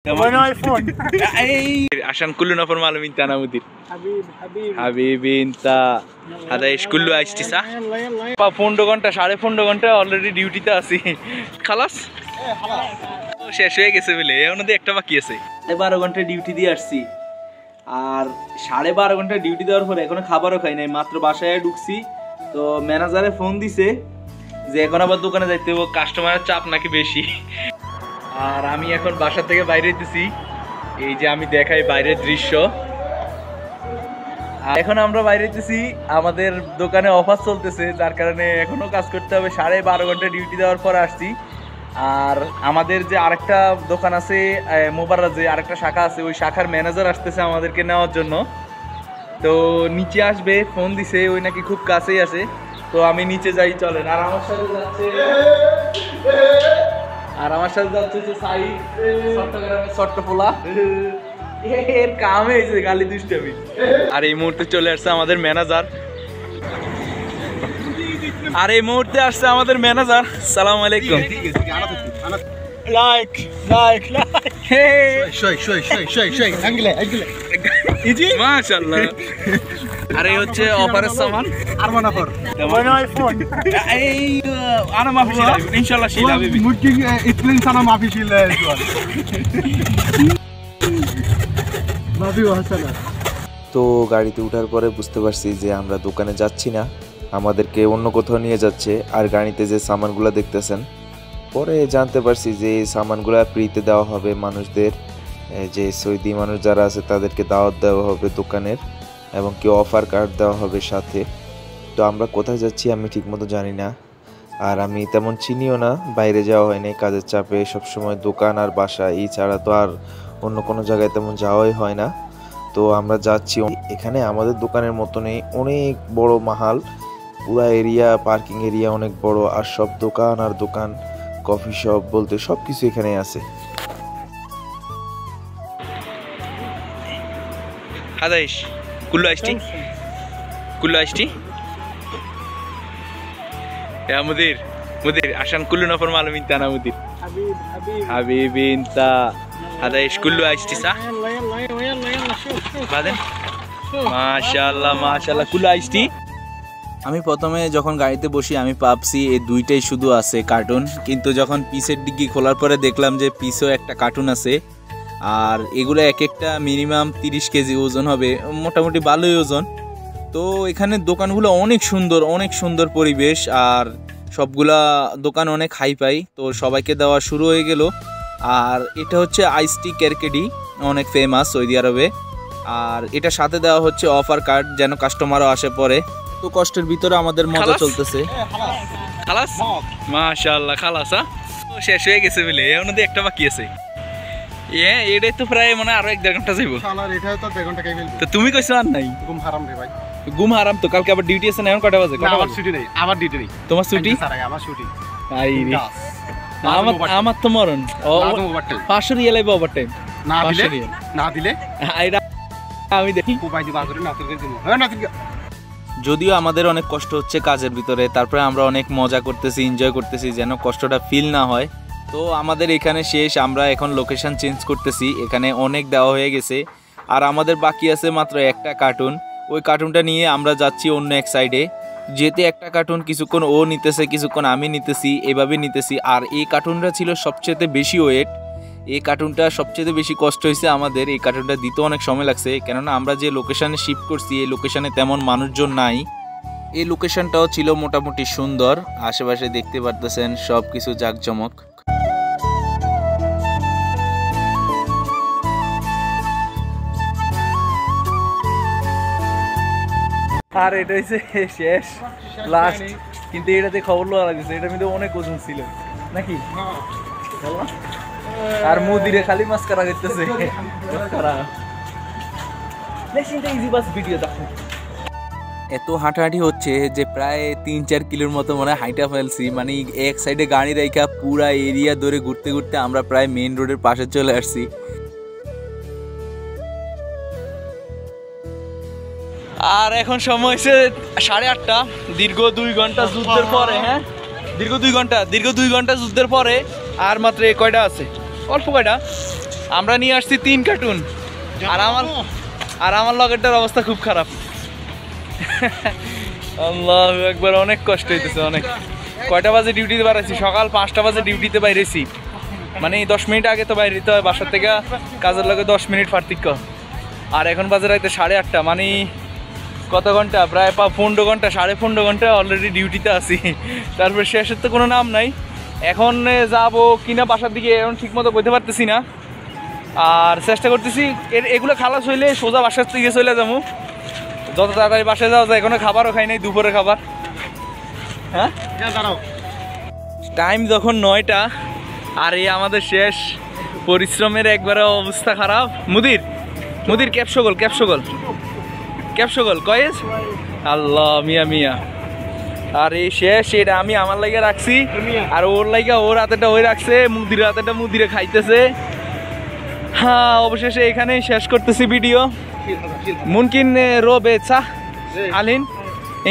Mana iPhone? عشان كلنا في المعلومة انت انا مدير حبيبي انت هذا ايش كله عشتي صح؟ 15 ঘন্টা 15.5 ঘন্টা already ডিউটিতে আছি খালাস শেষ হয়ে গেছে বলে এখনো একটা বাকি আছে 12 ঘন্টা ডিউটি দিয়ে আসছি আর 12.5 ঘন্টা ডিউটি দেওয়ার পরে এখনো খাবারও খাই নাই মাত্র বাসায় ঢুকছি তো ম্যানেজারে ফোন দিছে যে এখন আবার দোকানে যাইতে হবে কাস্টমারের চাপ নাকি বেশি আর আমি এখন বাসা থেকে বাইরে হইতেছি এই যে আমি দেখাই বাইরের দৃশ্য এখন আমরা বাইরে হইতেছি আমাদের দোকানে অফার চলতেছে যার কারণে এখনো কাজ করতে হবে 12.5 ঘন্টা ডিউটি দেওয়ার পর আসছি আর আমাদের যে আরেকটা দোকান আছে মোবাররাজে আরেকটা শাখা আছে ওই শাখার ম্যানেজার আসতেছে আমাদেরকে নেওয়ার জন্য তো নিচে আসবে ফোন দিছে ওই নাকি খুব কাছেই আছে তো আমি নিচে যাই চলেন আর আমার সাথে যাচ্ছে যে সাই চট্টগ্রামের চট্টপোলা এর কাম হয়েছে গালি দুষ্টামি আর এই মুহূর্তে চলে আসছে আমাদের ম্যানেজার সালামু আলাইকুম Like. Shoy. Angle. Easy? মাশাআল্লাহ আরে হচ্ছে অফারের সামান Arman offer. Mana iPhone? এই আনা মাফি ছিল ইনশাআল্লাহ শিলা baby Mudki explain sana maafi shil hai maafi wasala তো গাড়িতে ওঠার পরে বুঝতে পারছি যে আমরা দোকানে যাচ্ছি না আমাদেরকে অন্য কোথাও নিয়ে যাচ্ছে আর গাড়িতে যে সামানগুলো দেখতেছেন পরে জানতে পারছি যে এই সামানগুলো ফ্রিতে দেওয়া হবে মানুষদের যে সৌদি মানুষ যারা আছে তাদেরকে দাওয়াত দেওয়া হবে দোকানের এবং কি অফার কার্ড দেওয়া হবে সাথে তো আমরা কোথায় যাচ্ছি আমি ঠিকমতো জানি না আর আমি তেমন চিনিও না বাইরে যাওয়া হয়নি কাজের চাপে সবসময় দোকান আর বাসা এই ছাড়া তো আর অন্য কোনো জায়গায় তেমন যাওয়াই হয় না তো আমরা যাচ্ছি এখানে আমাদের দোকানের মতনই অনেক বড় মাহাল পুরা এরিয়া পার্কিং এরিয়া অনেক বড় আর সব দোকান আর দোকান কফি শপ বলতে সবকিছু এখানে আছে هذا ايش كله عشتي يا مدير عشان كلنا في المعلومة انت انا مدير حبيبي انت هذا ايش كله عشتي صح يلا شوف بعدين ما شاء الله كله عشتي আমি প্রথমে যখন গাড়িতে বসি আমি ভাবছি এই দুইটাই শুধু আছে কার্টুন কিন্তু যখন পিসের ডিগ্গি খোলার পরে দেখলাম যে পিসেও একটা কার্টুন আছে আর এগুলো এক একটা মিনিমাম 30 কেজি ওজন হবে মোটামুটি ভালোই ওজন তো এখানে দোকানগুলো অনেক সুন্দর পরিবেশ আর সবগুলা দোকান অনেক হাই পাই তো সবাইকে দেওয়া শুরু হয়ে গেল আর এটা হচ্ছে আইসটি কেরকেডি অনেক ফেমাস সৌদি আরবে আর এটা সাথে দেওয়া হচ্ছে অফার কার্ড যেন কাস্টমারও আসে পরে তো কষ্টের ভিতরে আমাদের মজা চলতেছে খালাস মাশাআল্লাহ খালাস শেষ হয়ে গেছে বলে এখনো একটা বাকি আছে এটাই তো প্রায় মনে আরো 1.5 ঘন্টা যাইব তো তুমি কইছো আর নাই ঘুম হারাম তো কালকে আবার ডিউটি আছে না এখন কটা বাজে আমার ডিউটি নেই তোমার ছুটি আমার ছুটি আমার তো মরণ 500 রিয়াল আইবো ওভারটাইম না দিলে আমি দেখি যদিও আমাদের অনেক কষ্ট হচ্ছে কাজের ভিতরে তারপরে আমরা অনেক মজা করতেছি এনজয় করতেছি যেন কষ্টটা ফিল না হয় তো আমাদের এখানে শেষ আমরা এখন লোকেশন চেঞ্জ করতেছি এখানে অনেক দেওয়া হয়ে গেছে আর আমাদের বাকি আছে মাত্র একটা কার্টুন ওই কার্টুনটা নিয়ে আমরা যাচ্ছি অন্য এক সাইডে যেতে একটা কার্টুন কিছুক্ষণ ও নিতেছে কিছুক্ষণ আমি নিতেছি এভাবে নিতেছি আর এই কার্টুনটা ছিল সবচেয়ে বেশি ওয়েট এই কার্টুনটা সবচেয়ে বেশি কষ্ট হয়েছে আমাদের এই কার্টুনটা দিতে অনেক সময় লাগছে কেননা আমরা যে লোকেশনে শিফট করছি এই লোকেশনে তেমন মানুষজন নাই এই লোকেশনটাও ছিল মোটামুটি সুন্দর আশেপাশে দেখতে পারতেছেন সব কিছু জাঁকজমক আর এটা হচ্ছে শেষ লাস্ট কিন্তু এটাতে খবর লওয়া লাগছে এটার মধ্যে অনেক ওজন ছিল নাকি আর মুদিরে খালি মাস্কারা করতেছে এত হাঁটাহাঁটি হচ্ছে যে প্রায় 3-4 কিলোর মতো মনে হয় হাইটা ফেলছি মানে এক সাইডে গাড়ি রাখা পুরা এরিয়া ধরে ঘুরতে ঘুরতে আমরা প্রায় মেইন রোডের পাশে চলে আসছি আর এখন সময় হচ্ছে 8:30 দীর্ঘ 2 ঘন্টা যুদ্ধের পরে দীর্ঘ 2 ঘন্টা যুদ্ধের পরে আর মাত্র কয়টা আছে অল্প কয়টা আমরা নিয়ে আসছি 3 কার্টুন আর আমার লগেরটার অবস্থা খুব খারাপ। আল্লাহু আকবার, অনেক কষ্ট হইতেছে অনেক। কয়টা বাজে ডিউটিতে বেরাইছি? সকাল 5টা বাজে ডিউটিতে বাইরেছি, মানে 10 মিনিট আগে তো বাইরে দিতে হয় বাসার থেকে, কাজের লগে 10 মিনিট পার্থক্য। আর এখন বাজে রাইতে 8:30, মানে কত ঘন্টা? প্রায় 15 ঘন্টা, 15.5 ঘন্টা অলরেডি ডিউটিতে আছি। তারপর শেষের তো কোনো নাম নাই। এখন যাবো কিনা বাসার দিকে এখন ঠিক মতো বলতে পারতেছি না, আর চেষ্টা করতেছি এগুলো খালাস হইলে সোজা বাসার দিকে চলে যাবো, যত তাড়াতাড়ি বাসায় যাওয়া যায়। এখনো খাবারও খাই নাই, দুপুরে খাবার। হ্যাঁ দাঁড়াও, টাইম যখন 9টা, আর এই আমাদের শেষ পরিশ্রমের একবারে অবস্থা খারাপ। মুদির ক্যাপসগল কয়েস, আল্লাহ মিয়া মিয়া। আর এই শেষ, এটা আমি আমার লাইগা রাখছি, আর ওর লাইগা ওর হাতেটা ওই রাখছে, মুদির হাতেটা মুদিরে খাইতেছে। হ্যাঁ, অবশেষে এখানেই শেষ করতেছি ভিডিও। মুমকিন রোবে চা আলিন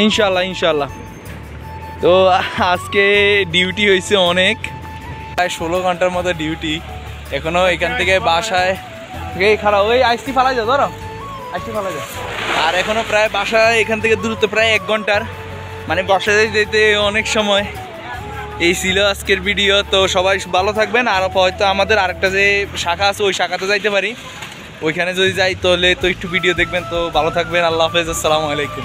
ইনশাল্লাহ। তো আজকে ডিউটি হয়েছে অনেক, প্রায় 16 ঘন্টার মতো ডিউটি। এখনো এখান থেকে বাসায় খারাপ ওই আইসটি ফালাই যাও, ধরো আইসটি ফালাই যাও। আর এখনো প্রায় বাসায় এখান থেকে দূরত্ব প্রায় 1 ঘন্টার, মানে বাসায় যেতে অনেক সময়। এই ছিল আজকের ভিডিও। তো সবাই ভালো থাকবেন, আর হয়তো আমাদের আরেকটা যে শাখা আছে ওই শাখাতে যাইতে পারি, ওইখানে যদি যাই তাহলে তো একটু ভিডিও দেখবেন। তো ভালো থাকবেন, আল্লাহ হাফেজ, আসসালামু আলাইকুম।